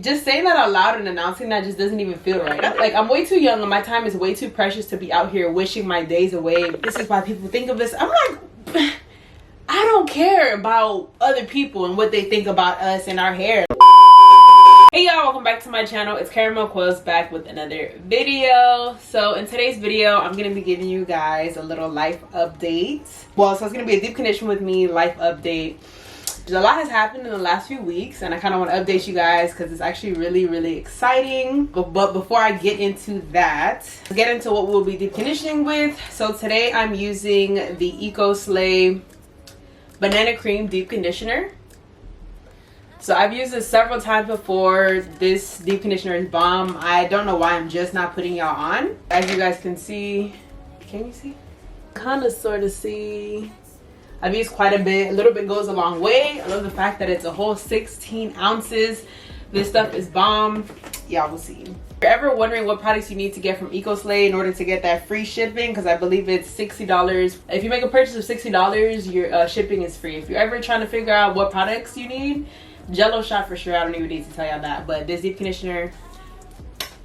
Just saying that out loud and announcing that just doesn't even feel right. Like, I'm way too young and my time is way too precious to be out here wishing my days away. This is why people think of this. I'm like, I don't care about other people and what they think about us and our hair. Hey y'all, welcome back to my channel. It's Caramel Quills back with another video. So in today's video, I'm gonna be giving you guys a little life update. Well, so it's gonna be a deep condition with me life update. A lot has happened in the last few weeks and I kind of want to update you guys because it's actually really exciting. But before I get into that, let's get into what we'll be deep conditioning with. So today I'm using the EcoSlay Banana Cream Deep Conditioner. So I've used this several times before. This deep conditioner is bomb. I don't know why I'm just not putting y'all on. As you guys can see, can you see? Kind of sort of see. I've used quite a bit. A little bit goes a long way. I love the fact that it's a whole 16 ounces. This stuff is bomb. Y'all will see. If you're ever wondering what products you need to get from EcoSlay in order to get that free shipping, because I believe it's $60. If you make a purchase of $60, your shipping is free. If you're ever trying to figure out what products you need, Jello shot for sure. I don't even need to tell y'all that. But this deep conditioner,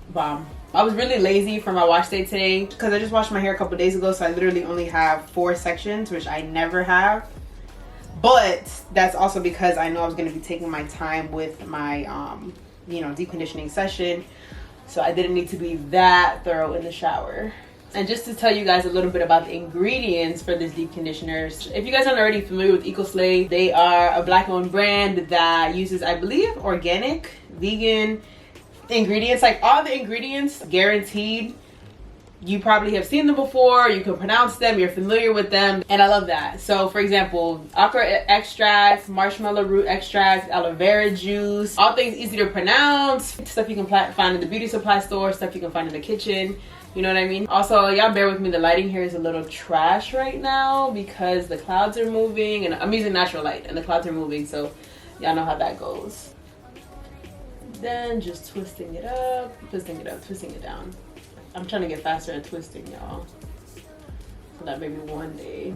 bomb. I was really lazy for my wash day today because I just washed my hair a couple days ago, so I literally only have 4 sections, which I never have. But that's also because I know I was going to be taking my time with my you know, deep conditioning session, so I didn't need to be that thorough in the shower. And just to tell you guys a little bit about the ingredients for this deep conditioner, if you guys aren't already familiar with EcoSlay, they are a black-owned brand that uses, I believe, organic, vegan ingredients. Like, all the ingredients guaranteed. You probably have seen them before, you can pronounce them, you're familiar with them, and I love that. So for example, okra extract, marshmallow root extract, aloe vera juice, all things easy to pronounce, stuff you can find in the beauty supply store, stuff you can find in the kitchen, you know what I mean? Also, y'all bear with me, the lighting here is a little trash right now because the clouds are moving, and I'm using natural light and the clouds are moving, so y'all know how that goes. Then just twisting it up, twisting it down. I'm trying to get faster at twisting, y'all, so that maybe one day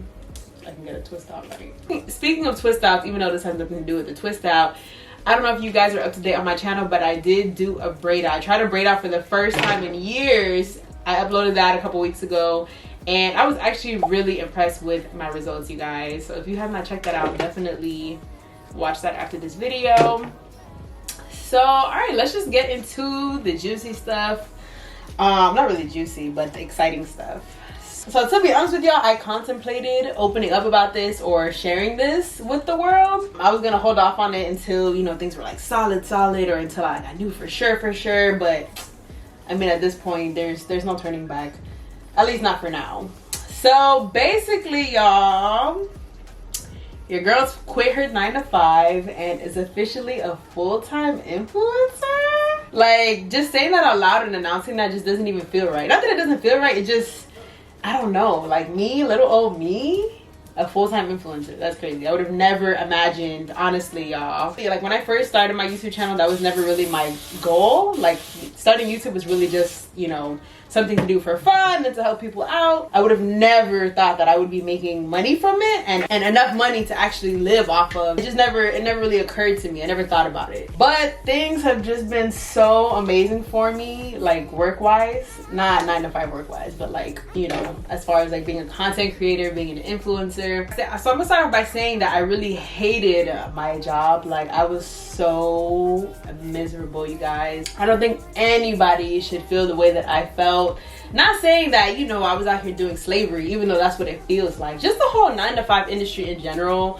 I can get a twist out right. Speaking of twist outs, even though this has nothing to do with the twist out, I don't know if you guys are up to date on my channel, but I did do a braid out. I tried a braid out for the first time in years. I uploaded that a couple weeks ago and I was actually really impressed with my results, you guys. So if you have not checked that out, definitely watch that after this video. So all right, let's just get into the juicy stuff. Not really juicy, but the exciting stuff. So to be honest with y'all, I contemplated opening up about this or sharing this with the world. I was gonna hold off on it until, you know, things were like solid, or until I knew for sure. But I mean, at this point, there's no turning back, at least not for now. So basically, y'all, your girl's quit her 9-to-5 and is officially a full-time influencer. Like, just saying that out loud and announcing that just doesn't even feel right. Not that it doesn't feel right, it just, I don't know, like me, little old me, a full-time influencer. That's crazy. I would have never imagined, honestly, y'all. Like, when I first started my YouTube channel, that was never really my goal. Like, starting YouTube was really just, you know, something to do for fun and to help people out. I would have never thought that I would be making money from it and enough money to actually live off of. It never really occurred to me. I never thought about it. But things have just been so amazing for me, like work-wise. Not 9-to-5 work-wise, but like, you know, as far as like being a content creator, being an influencer. So I'm gonna start off by saying that I really hated my job. Like, I was so miserable, you guys. I don't think anybody should feel the way that I felt. Not saying that, you know, I was out here doing slavery, even though that's what it feels like. Just the whole 9-to-5 industry in general,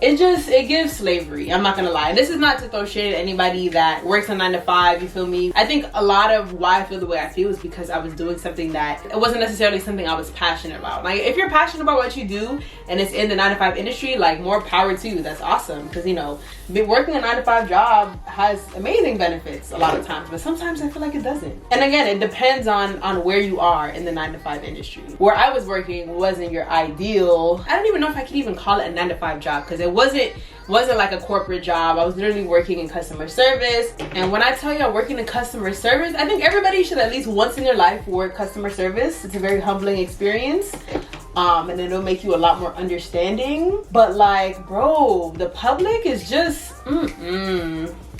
it gives slavery. I'm not gonna lie. And this is not to throw shade at anybody that works a 9-to-5, you feel me? I think a lot of why I feel the way I feel is because I was doing something that it wasn't necessarily something I was passionate about. Like, if you're passionate about what you do and it's in the 9-to-5 industry, like, more power to you. That's awesome, because, you know, working a 9-to-5 job has amazing benefits a lot of times, but sometimes I feel like it doesn't. And again, it depends on where you are in the 9-to-5 industry. Where I was working wasn't your ideal, I don't even know if I could even call it a 9-to-5 job, because it wasn't like a corporate job. I was literally working in customer service. And when I tell you I'm working in customer service, I think everybody should at least once in their life work customer service. It's a very humbling experience. And it'll make you a lot more understanding. But like, bro, the public is just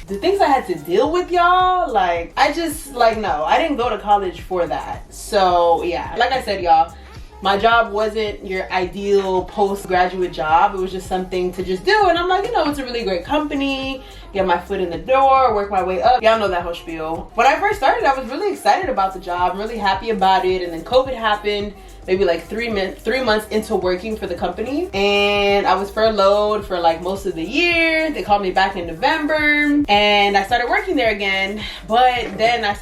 the things I had to deal with, y'all, like, I just, like, no, I didn't go to college for that. So yeah, like I said, y'all, my job wasn't your ideal postgraduate job. It was just something to just do. And I'm like, you know, it's a really great company. Get my foot in the door, work my way up. Y'all know that whole spiel. When I first started, I was really excited about the job. I'm really happy about it. And then COVID happened, maybe like 3 months into working for the company. And I was furloughed for like most of the year. They called me back in November and I started working there again. But then that's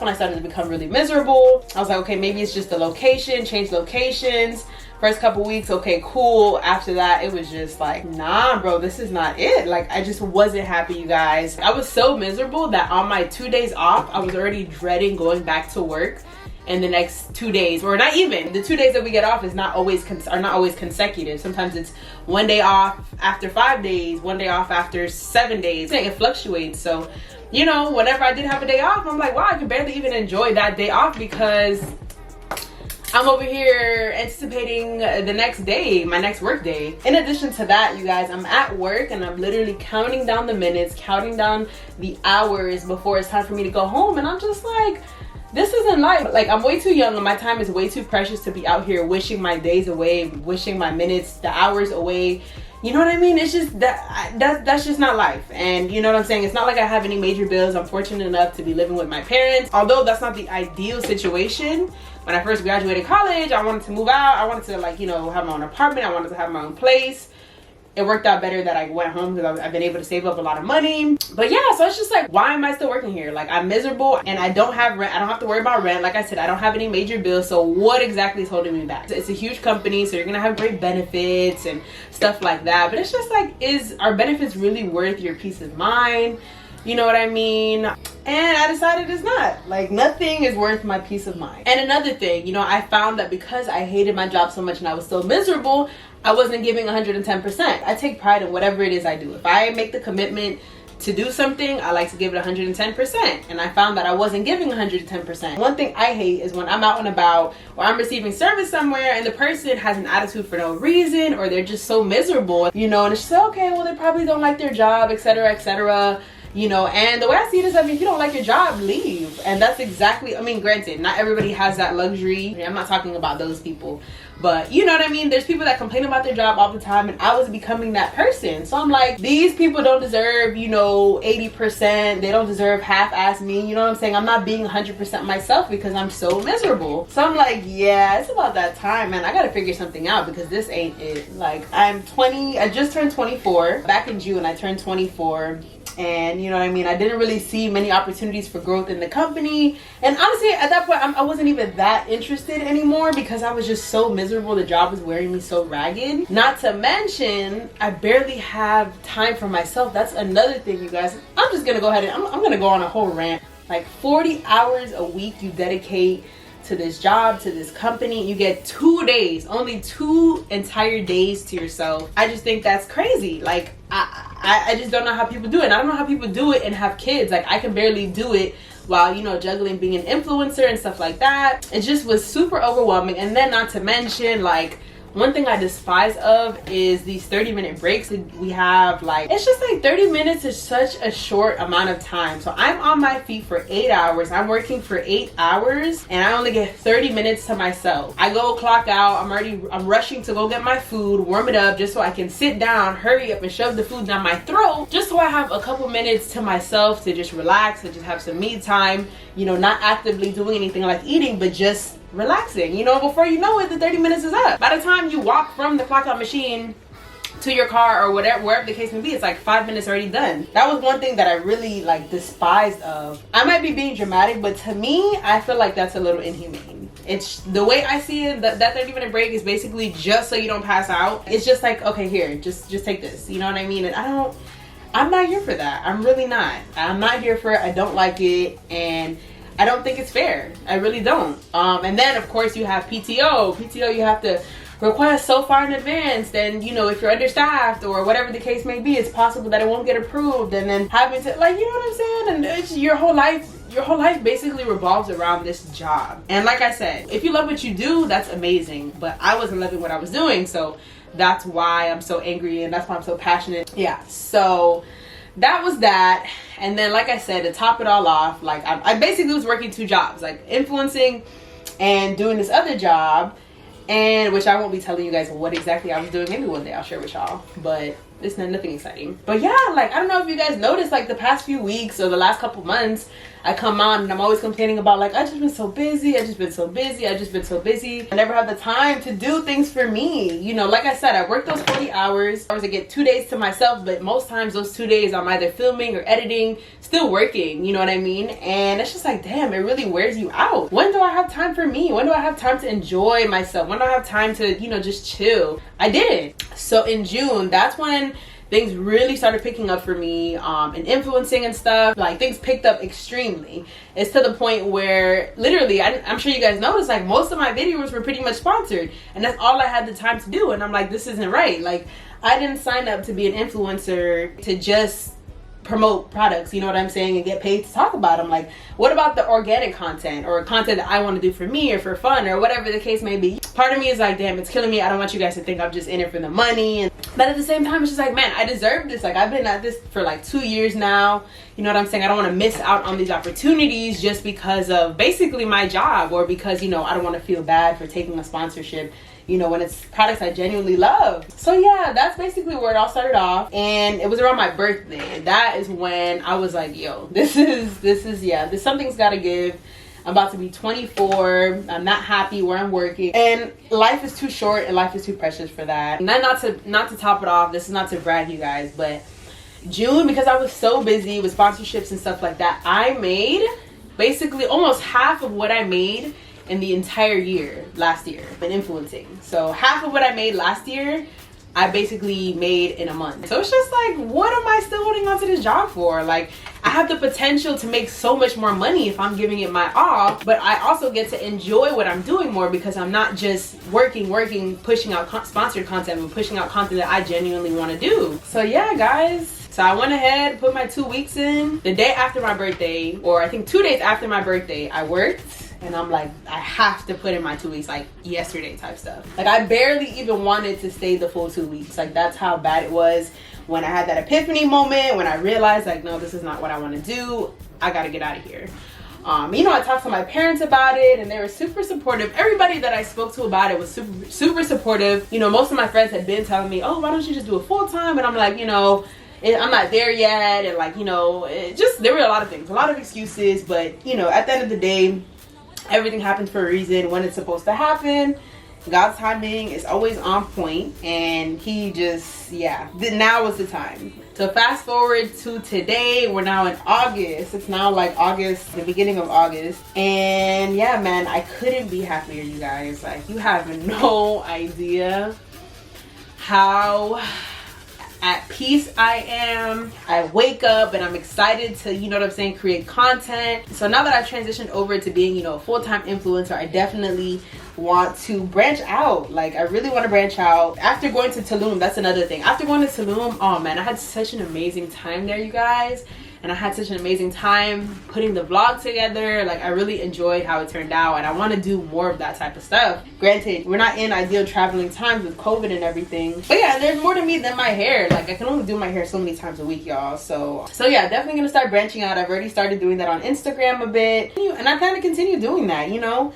when I started to become really miserable. I was like, okay, maybe it's just the location, change locations. First couple weeks, okay, cool. After that, it was just like, nah, bro, this is not it. Like, I just wasn't happy, you guys. I was so miserable that on my 2 days off, I was already dreading going back to work in the next 2 days, or not even. The 2 days that we get off is not always consecutive. Sometimes it's 1 day off after 5 days, 1 day off after 7 days. It fluctuates. So, you know, whenever I did have a day off, I'm like, wow, I could barely even enjoy that day off because I'm over here anticipating the next day, my next work day. In addition to that, you guys, I'm at work and I'm literally counting down the minutes, counting down the hours before it's time for me to go home. And I'm just like, this isn't life. Like, I'm way too young and my time is way too precious to be out here wishing my days away, wishing my minutes, the hours away. You know what I mean? It's just that's just not life. And you know what I'm saying? It's not like I have any major bills. I'm fortunate enough to be living with my parents. Although that's not the ideal situation. When I first graduated college, I wanted to move out. I wanted to, like, you know, have my own apartment. I wanted to have my own place. It worked out better that I went home because I've been able to save up a lot of money. But yeah, so it's just like, why am I still working here? Like, I'm miserable and I don't have rent. I don't have to worry about rent. Like I said, I don't have any major bills. So what exactly is holding me back? It's a huge company, so you're gonna have great benefits and stuff like that. But it's just like, is our benefits really worth your peace of mind? You know what I mean? And I decided it's not. Like, nothing is worth my peace of mind. And another thing, you know, I found that because I hated my job so much and I was so miserable, I wasn't giving 110%. I take pride in whatever it is I do. If I make the commitment to do something, I like to give it 110%. And I found that I wasn't giving 110%. One thing I hate is when I'm out and about or I'm receiving service somewhere and the person has an attitude for no reason, or they're just so miserable, you know, and it's just like, okay, well, they probably don't like their job, etc., etc. You know, and the way I see it is, I mean, if you don't like your job, leave. And that's exactly, I mean, granted, not everybody has that luxury. I'm not talking about those people, but you know what I mean? There's people that complain about their job all the time, and I was becoming that person. So I'm like, these people don't deserve, you know, 80%. They don't deserve half-ass me. You know what I'm saying? I'm not being 100% myself because I'm so miserable. So I'm like, yeah, it's about that time, man. I gotta figure something out because this ain't it. Like, I'm 20, I just turned 24. Back in June, I turned 24. And you know what I mean, I didn't really see many opportunities for growth in the company. And honestly, at that point, I wasn't even that interested anymore because I was just so miserable. The job was wearing me so ragged. Not to mention, I barely have time for myself. That's another thing, you guys. I'm just gonna go ahead and I'm gonna go on a whole rant. Like, 40 hours a week you dedicate to this job, to this company. You get 2 days, only 2 entire days to yourself. I just think that's crazy. Like, I just don't know how people do it. And I don't know how people do it and have kids. Like, I can barely do it while, you know, juggling being an influencer and stuff like that. It just was super overwhelming. And then not to mention, like, one thing I despise of is these 30-minute breaks we have. Like, it's just like 30 minutes is such a short amount of time. So I'm on my feet for 8 hours. I'm working for 8 hours and I only get 30 minutes to myself. I go clock out. I'm rushing to go get my food, warm it up just so I can sit down, hurry up and shove the food down my throat, just so I have a couple minutes to myself to just relax, to just have some me time, you know, not actively doing anything like eating, but just relaxing. You know, before you know it, the 30 minutes is up. By the time you walk from the clock out machine to your car or wherever the case may be, it's like 5 minutes already done. That was one thing that I really like despised of. I might be being dramatic, but to me, I feel like that's a little inhumane. It's the way I see it, that 30-minute break is basically just so you don't pass out. It's just like, okay, here, just take this. You know what I mean? And I'm not here for that. I'm really not. I'm not here for it. I don't like it. And I don't think it's fair. I really don't. And then of course you have PTO. PTO you have to request so far in advance. Then, you know, if you're understaffed or whatever the case may be, it's possible that it won't get approved. And then having to, like, you know what I'm saying? And it's your whole life basically revolves around this job. And like I said, if you love what you do, that's amazing. But I wasn't loving what I was doing. So that's why I'm so angry and that's why I'm so passionate. Yeah, so that was that. And then, like I said, to top it all off, like I basically was working 2 jobs, like influencing and doing this other job, and which I won't be telling you guys what exactly I was doing. Maybe one day I'll share with y'all, but it's nothing exciting. But yeah, like I don't know if you guys noticed, like the past few weeks or the last couple months, I come on and I'm always complaining about like, I just been so busy, I just been so busy. I never have the time to do things for me. You know, like I said, I work those 40 hours. I get 2 days to myself, but most times those 2 days I'm either filming or editing, still working, you know what I mean? And it's just like, damn, it really wears you out. When do I have time for me? When do I have time to enjoy myself? When do I have time to, you know, just chill? I didn't. So in June, that's when things really started picking up for me, and influencing and stuff. Like things picked up extremely. It's to the point where literally, I'm sure you guys noticed, like most of my videos were pretty much sponsored, and that's all I had the time to do. And I'm like, this isn't right. Like I didn't sign up to be an influencer to just promote products, you know what I'm saying, and get paid to talk about them. Like, what about the organic content or content that I want to do for me or for fun or whatever the case may be? Part of me is like, damn, it's killing me. I don't want you guys to think I'm just in it for the money. But at the same time, it's just like, man, I deserve this. Like I've been at this for like 2 years now, you know what I'm saying? I don't want to miss out on these opportunities just because of basically my job, or because, you know, I don't want to feel bad for taking a sponsorship, you know, when it's products I genuinely love. So yeah, that's basically where it all started off. And it was around my birthday, and that is when I was like, yo, this something's gotta give. I'm about to be 24. I'm not happy where I'm working, and life is too short and life is too precious for that. And then not to top it off, this is not to brag you guys, but June, because I was so busy with sponsorships and stuff like that, I made basically almost half of what I made in the entire year last year in influencing. So half of what I made last year, I basically made in a month. So it's just like, what am I still holding on to this job for? Like, I have the potential to make so much more money if I'm giving it my all, but I also get to enjoy what I'm doing more because I'm not just working, pushing out sponsored content, but pushing out content that I genuinely want to do. So yeah, guys. So I went ahead, put my 2 weeks in. The day after my birthday, or I think 2 days after my birthday, I worked. And I'm like, I have to put in my 2 weeks, like yesterday type stuff. Like I barely even wanted to stay the full 2 weeks. Like that's how bad it was. When I had that epiphany moment, when I realized like, no, this is not what I want to do. I got to get out of here. You know, I talked to my parents about it and they were super supportive. Everybody that I spoke to about it was super supportive. You know, most of my friends had been telling me, oh, why don't you just do it full time? And I'm like, you know, I'm not there yet. And like, you know, there were a lot of things, a lot of excuses. But, you know, at the end of the day, everything happens for a reason when it's supposed to happen. God's timing is always on point, and he just, yeah, now was the time. So fast forward to today, we're now in August. It's now like August, the beginning of August. And yeah, man, I couldn't be happier, you guys. Like, you have no idea how at peace I am. I wake up and I'm excited to, you know what I'm saying, create content. So now that I've transitioned over to being, you know, a full-time influencer, I definitely want to branch out. Like, I really want to branch out. After going to Tulum, that's another thing. After going to Tulum, oh man, I had such an amazing time there, you guys. And I had such an amazing time putting the vlog together. Like, I really enjoyed how it turned out, and I want to do more of that type of stuff. Granted, we're not in ideal traveling times with COVID and everything, but yeah, there's more to me than my hair. Like, I can only do my hair so many times a week, y'all. So yeah, definitely gonna start branching out. I've already started doing that on Instagram a bit, and I kind of continue doing that, you know,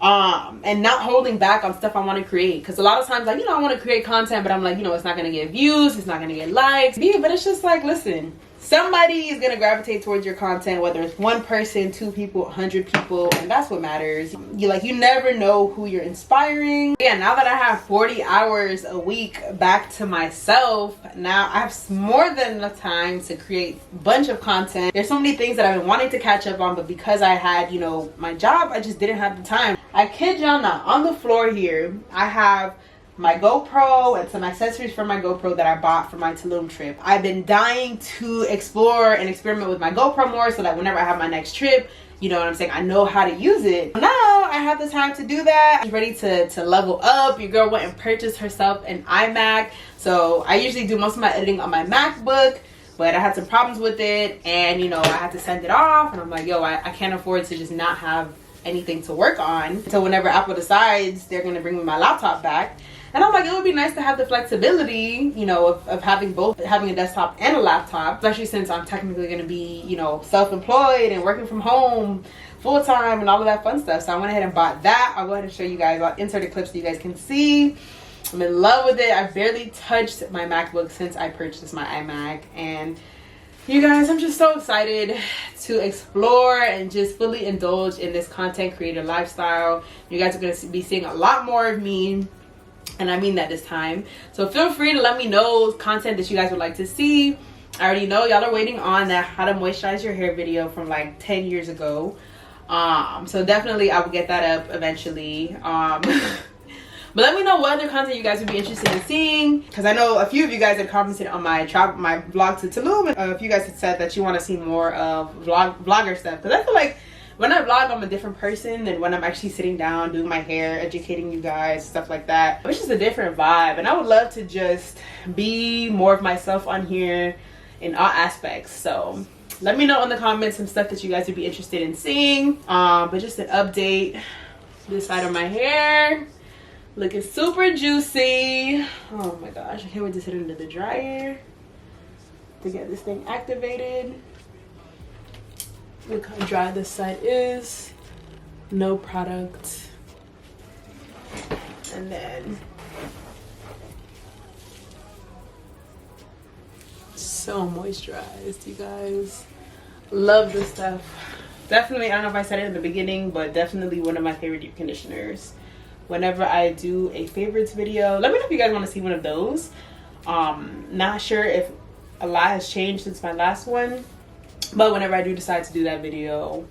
and not holding back on stuff I want to create. Because a lot of times, like, you know, I want to create content, but I'm like, you know, it's not gonna get views, it's not gonna get likes, but it's just like, listen, somebody is gonna gravitate towards your content, whether it's one person, 2 people, 100 people, and that's what matters. You never know who you're inspiring. Yeah, now that I have 40 hours a week back to myself, now I have more than enough time to create a bunch of content. There's so many things that I've been wanting to catch up on, but because I had, you know, my job, I just didn't have the time. I kid y'all not, on the floor here, I have my GoPro and some accessories for my GoPro that I bought for my Tulum trip. I've been dying to explore and experiment with my GoPro more so that whenever I have my next trip, you know what I'm saying, I know how to use it. Now I have the time to do that. I'm ready to level up. Your girl went and purchased herself an iMac. So I usually do most of my editing on my MacBook, but I had some problems with it, and you know, I had to send it off, and I'm like, yo, I can't afford to just not have anything to work on. So whenever Apple decides they're gonna bring me my laptop back, and I'm like, it would be nice to have the flexibility, you know, of having both, having a desktop and a laptop, especially since I'm technically gonna be, you know, self-employed and working from home full-time and all of that fun stuff. So I went ahead and bought that. I'll go ahead and show you guys. I'll insert a clip so you guys can see. I'm in love with it. I've barely touched my MacBook since I purchased my iMac, and you guys, I'm just so excited to explore and just fully indulge in this content creator lifestyle. You guys are going to be seeing a lot more of me, and I mean that this time. So feel free to let me know content that you guys would like to see. I already know y'all are waiting on that how to moisturize your hair video from like 10 years ago. So definitely I will get that up eventually. But let me know what other content you guys would be interested in seeing, because I know a few of you guys had commented on my vlog to Tulum, and a few guys had said that you want to see more of vlogger stuff, because I feel like when I vlog, I'm a different person than when I'm actually sitting down doing my hair, educating you guys, stuff like that. It's just a different vibe, and I would love to just be more of myself on here in all aspects. So let me know in the comments some stuff that you guys would be interested in seeing. But just an update, this side of my hair looking super juicy. Oh my gosh, I can't wait to sit under the dryer to get this thing activated. Look how dry this side is. No product. And then so moisturized, you guys. Love this stuff. Definitely, I don't know if I said it in the beginning, but definitely one of my favorite deep conditioners. Whenever I do a favorites video, let me know if you guys want to see one of those. Not sure if a lot has changed since my last one, but whenever I do decide to do that video,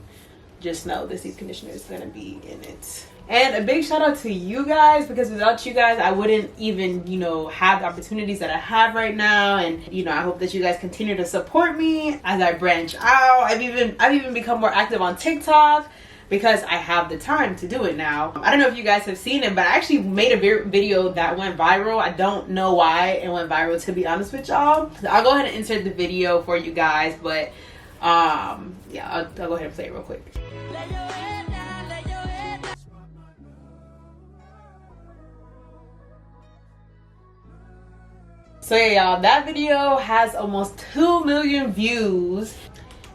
just know this deep conditioner is going to be in it. And a big shout out to you guys, because without you guys I wouldn't even, you know, have the opportunities that I have right now. And you know, I hope that you guys continue to support me as I branch out. I've even become more active on TikTok, because I have the time to do it now. I don't know if you guys have seen it, but I actually made a video that went viral. I don't know why it went viral, to be honest with y'all. So I'll go ahead and insert the video for you guys, but yeah, I'll go ahead and play it real quick. So yeah, y'all, that video has almost 2 million views.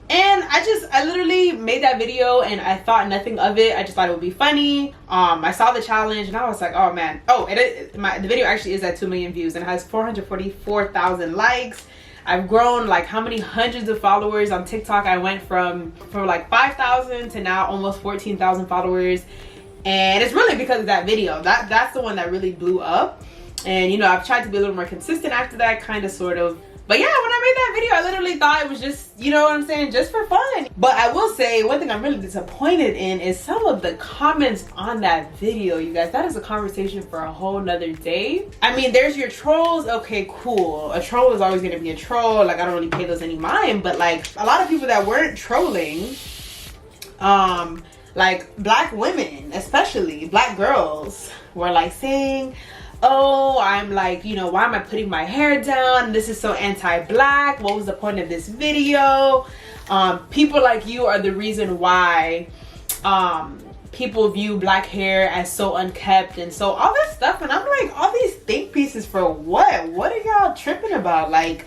And I literally made that video and I thought nothing of it. I just thought it would be funny. I saw the challenge and I was like, oh man. Oh, the video actually is at 2 million views and has 444,000 likes. I've grown like how many hundreds of followers on TikTok. I went from like 5,000 to now almost 14,000 followers. And it's really because of that video. That's the one that really blew up. And you know, I've tried to be a little more consistent after that, kind of, sort of. But yeah, when I made that video, I literally thought it was just, you know what I'm saying, just for fun. But I will say, one thing I'm really disappointed in is some of the comments on that video, you guys. That is a conversation for a whole nother day. I mean, there's your trolls. Okay, cool. A troll is always going to be a troll. Like, I don't really pay those any mind. But like, a lot of people that weren't trolling, like black women, especially black girls, were like saying, oh, I'm like, you know, why am I putting my hair down? This is so anti-black. What was the point of this video? People like you are the reason why people view black hair as so unkept and so all this stuff. And I'm like, all these think pieces for what? What are y'all tripping about? Like,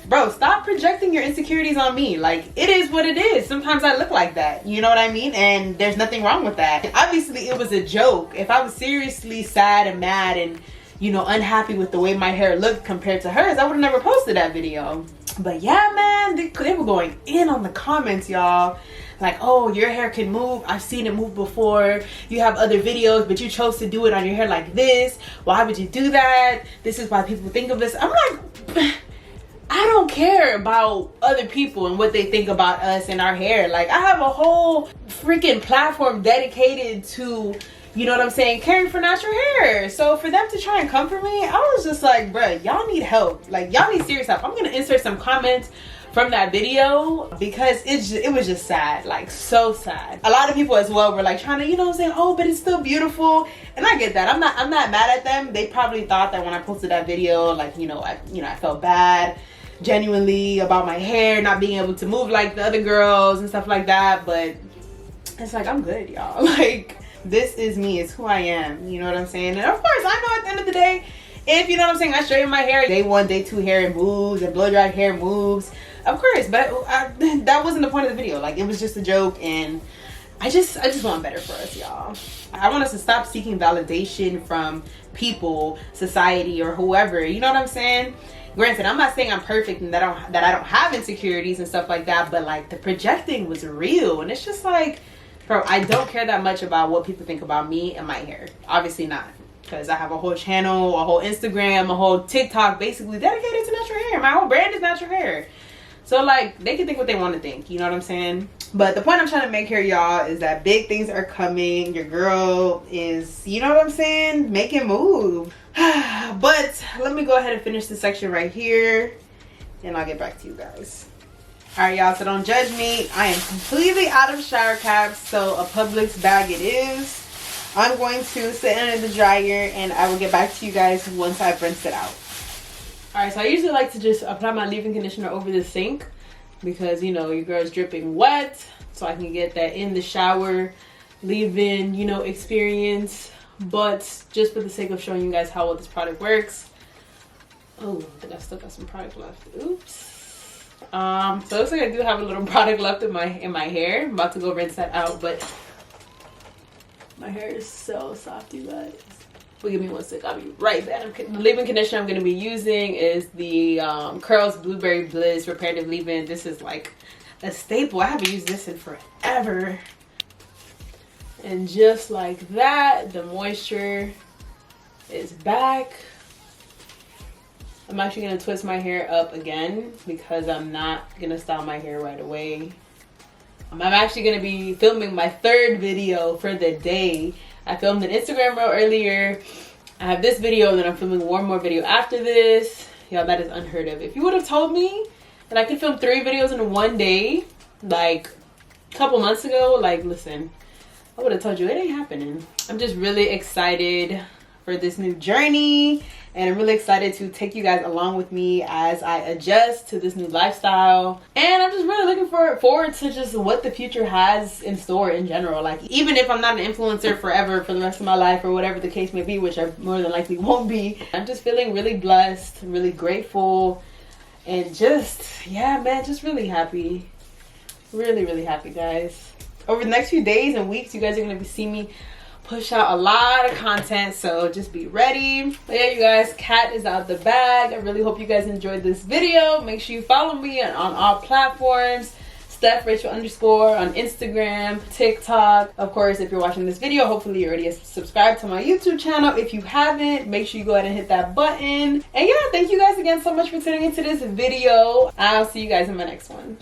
bro, stop projecting your insecurities on me. Like, it is what it is. Sometimes I look like that. You know what I mean? And there's nothing wrong with that. Obviously, it was a joke. If I was seriously sad and mad and, you know, unhappy with the way my hair looked compared to hers, I would have never posted that video. But yeah, man, they were going in on the comments, y'all. Like, oh, your hair can move. I've seen it move before. You have other videos, but you chose to do it on your hair like this. Why would you do that? This is why people think of this. I'm like, I don't care about other people and what they think about us and our hair. Like, I have a whole freaking platform dedicated to, you know what I'm saying, caring for natural hair. So for them to try and come for me, I was just like, bruh, y'all need help. Like, y'all need serious help. I'm gonna insert some comments from that video because it was just sad, like so sad. A lot of people as well were like trying to, you know what I'm saying, oh, but it's still beautiful. And I get that. I'm not mad at them. They probably thought that when I posted that video, like, I felt bad genuinely about my hair not being able to move like the other girls and stuff like that. But it's like, I'm good, y'all. Like, this is me, it's who I am, you know what I'm saying? And of course, I know at the end of the day, if, you know what I'm saying, I straighten my hair, day 1, day 2 hair moves, and blow dry hair moves, of course, but that wasn't the point of the video. Like, it was just a joke, and I just want better for us, y'all. I want us to stop seeking validation from people, society, or whoever, you know what I'm saying? Granted, I'm not saying I'm perfect and that I don't have insecurities and stuff like that, but like, the projecting was real, and it's just like, bro, I don't care that much about what people think about me and my hair. Obviously not, because I have a whole channel, a whole Instagram, a whole TikTok basically dedicated to natural hair. My whole brand is natural hair. So like, they can think what they want to think, you know what I'm saying? But the point I'm trying to make here, y'all, is that big things are coming. Your girl is, you know what I'm saying, making move. But let me go ahead and finish this section right here, and I'll get back to you guys. All right, y'all, so don't judge me. I am completely out of shower caps, so a Publix bag it is. I'm going to sit under the dryer, and I will get back to you guys once I've rinsed it out. All right, so I usually like to just apply my leave-in conditioner over the sink, because, you know, your girl's dripping wet, so I can get that in the shower leave-in, you know, experience. But just for the sake of showing you guys how well this product works. Oh, I think I still got some product left. Oops. So it looks like I do have a little product left in my hair. I'm about to go rinse that out, but my hair is so soft, you guys. Well, give me one sec, I'll be right back. The leave-in conditioner I'm going to be using is the Curls Blueberry Bliss Reparative Leave-In. This is like a staple. I haven't used this in forever. And just like that, the moisture is back. I'm actually going to twist my hair up again because I'm not going to style my hair right away. I'm actually going to be filming my 3rd video for the day. I filmed an Instagram reel earlier. I have this video, and then I'm filming one more video after this. Y'all, that is unheard of. If you would have told me that I could film 3 videos in one day, like a couple months ago, like, listen, I would have told you it ain't happening. I'm just really excited for this new journey, and I'm really excited to take you guys along with me as I adjust to this new lifestyle. And I'm just really looking forward to just what the future has in store in general. Like, even if I'm not an influencer forever for the rest of my life, or whatever the case may be, which I more than likely won't be, I'm just feeling really blessed, really grateful, and just, yeah, man, just really happy. Really, really happy, guys. Over the next few days and weeks, you guys are going to be seeing me push out a lot of content, so just be ready. But yeah, you guys, cat is out the bag. I really hope you guys enjoyed this video. Make sure you follow me on all platforms. StephRachel_ on Instagram, TikTok. Of course, if you're watching this video, hopefully you already subscribed to my YouTube channel. If you haven't, make sure you go ahead and hit that button. And yeah, thank you guys again so much for tuning into this video. I'll see you guys in my next one.